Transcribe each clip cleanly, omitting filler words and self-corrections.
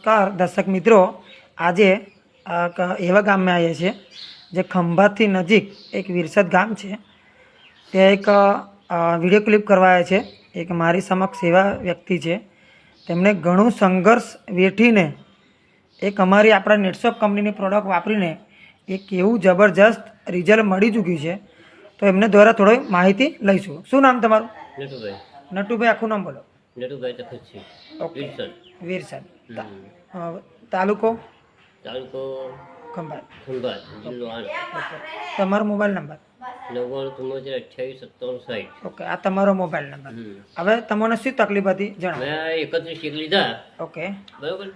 નમસ્કાર દર્શક મિત્રો, આજે એવા ગામમાં આવ્યા છીએ જે ખંભાતથી નજીક એક વિરસદ ગામ છે. ત્યાં એક વિડીયો ક્લિપ કરવા આવ્યા છે. એક મારી સમક્ષ એવા વ્યક્તિ છે, તેમણે ઘણું સંઘર્ષ વેઠીને એક અમારી આપણા નેટશોપ કંપનીની પ્રોડક્ટ વાપરીને એક એવું જબરજસ્ત રિઝલ્ટ મળી ચૂક્યું છે. તો એમને દ્વારા થોડી માહિતી લઈશું. શું નામ તમારું? નટુભાઈ. નટુભાઈ, આખું નામ બોલો. નટુભાઈ તખતસિંહ. ઓકે. વિરસદ. વિરસદ. તાલુકો? તાલુકો ખંભાત. ખંભાત, જિલ્લો આણંદ. ઓકે. તમારો મોબાઈલ નંબર? 9974285760. ઓકે, આ તમારો મોબાઈલ નંબર. હવે તમને શું તકલીફ હતી જણાવો. મેં 31 શીખ લીધા. ઓકે. બરોબર.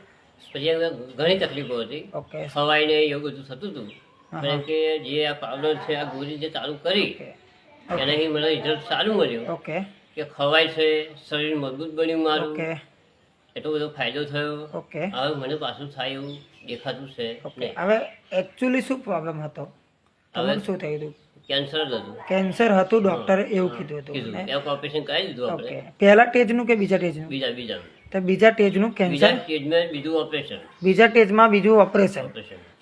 પછી હવે ઘણી તકલીફો હતી. ઓકે. ખવાઈને એવું બધું થતું હતું. કારણ કે જે આ પાવડર છે, આ ગોળી જે ચાલુ કરી એનાથી મને રિઝલ્ટ સારું મળ્યું. ઓકે. કે ખવાય છે, શરીર મજબૂત બન્યું મારું. ઓકે. એટલો બધો ફાયદો થયો. ઓકે. હવે મને પાછું થાય એવું દેખાતું છે. ઓકે. હવે એકચ્યુઅલી શું પ્રોબ્લેમ હતો? તમને શું થયું હતું? કેન્સર જ હતું. કેન્સર હતું, ડોક્ટરે એવું કીધું હતું. એક ઓપરેશન કરાવી દીધું ઓકે. આપણે. પહેલા સ્ટેજનું કે બીજા સ્ટેજનું? બીજા તો બીજા સ્ટેજનું કેન્સર. બીજા સ્ટેજમાં બીજું ઓપરેશન. બીજા સ્ટેજમાં બીજું ઓપરેશન.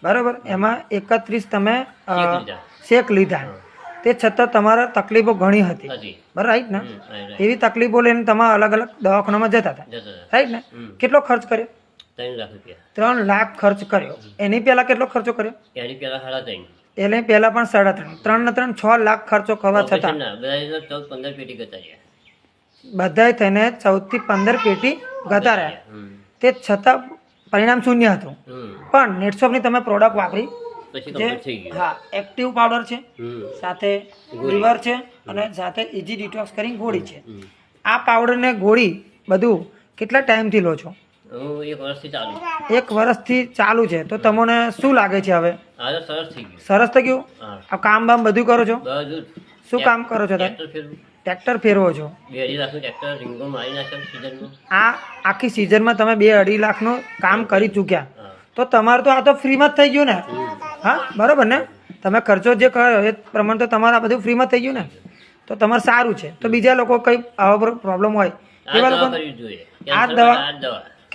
બરાબર. એમાં 31 તમે શેક લીધા. તે છતાં તમારા તકલીફો ઘણી હતી. બરાબર, રાઈટ ને? એવી તકલીફો લઈને તમે અલગ અલગ દવાખાનામાં જતા હતા, રાઈટ ને? કેટલો ખર્ચ કર્યો? 3 લાખ રૂપિયા. 3 લાખ ખર્ચ કર્યો. એની પહેલા કેટલો ખર્ચો કર્યો? એની પેલા 3.5. એટલે પહેલા પણ 3.5. 3 ને 3 6 લાખ ખર્ચો કરવા છતાં બધા 14-15 પેટી ગતા રહ્યા. બધાય થઈને 14 થી 15 પેટી ગતા રહ્યા. તે છતાં પરિણામ શૂન્ય હતું. પણ નેટશોપની તમે પ્રોડક્ટ વાપરી, હા, એક્ટિવ પાવડર છે, સાથે લીવર છે અને સાથે ઇઝી ડિટોક્સ કરીને ગોળી છે. આ પાવડર ને ગોળી બધું કેટલા ટાઈમથી લો છો? 1 વર્ષથી ચાલુ. 1 વર્ષથી ચાલુ છે. તો તમને શું લાગે છે હવે? સરસ થઈ ગયું. સરસ થઈ ગયું. આ કામ બામ બધું કરો છો? બધું. શું કામ કરો છો તમે? ટ્રેક્ટર ફેરવો છો? 2.5 લાખનું ટ્રેક્ટર રીંગો મારી નાખ્યા સીઝનમાં. આ આખી સિઝનમાં તમે 2.5 લાખનું કામ કરી ચૂક્યા. તો તમારું તો આ તો ફ્રીમાં જ થઈ ગયું ને? હા, બરોબર ને? તમે ખર્ચો જે કર્યો એ પ્રમાણે તો તમારે આ બધું ફ્રીમાં થઈ ગયું ને? તો તમારે સારું છે. તો બીજા લોકો કંઈ આવા પ્રોબ્લેમ હોય એવા લોકો આ દવા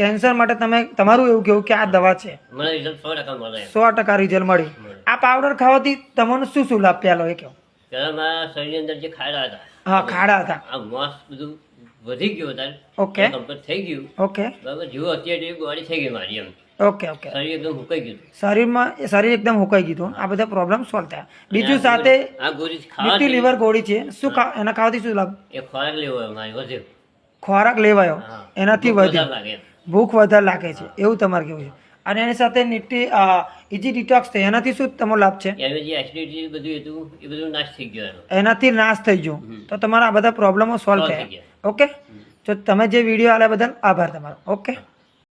કેન્સર માટે તમે તમારું એવું કેવું કે આ દવા છે? મને રિઝલ્ટ 100% મળે. 100% રિઝલ્ટ મળ્યું. આ પાવડર ખાવાથી તમને શું શું લાભ પહેલો એ કહો? પહેલા મારા શરીરની અંદર જે ખાડા હતા, હા, ખાડા હતા, આ માસ બધું વધી ગયું હતા. ઓકે. કમ્પ્લીટ થઈ ગયું. ઓકે. બરાબર. જેવું અત્યારે જેવી બોડી થઈ ગઈ મારી એમ. ઓકે. ઓકે. શરીર એકદમ હુકાઈ ગયું. શરીર એકદમ હુકાઈ ગયું. આ બધા પ્રોબ્લેમ સોલ્વ થયા. બીજું સાથે આ ગોળી બીટી લીવર ગોળી છે. શું એના ખાવાથી શું લાભ? એ ખોરાક લેવો મારી વધ્યો. ખોરાક લેવાયો એનાથી વધ્યો. લાગે. ભૂખ વધારે લાગે છે એવું તમારે કેવું છે? અને એની સાથે ઇઝી ડિટોક્સ થાય એનાથી શું તમારો લાભ છે? એનું જે એસિડિટી બધું હતું એ બધું નાશ થઈ ગયો. એનાથી નાશ થઈ ગયો. તો તમારા આ બધા પ્રોબ્લેમો સોલ્વ થયા. ઓકે. તો તમે જે વિડીયો આલ્યા બદલ આભાર તમારો. ઓકે.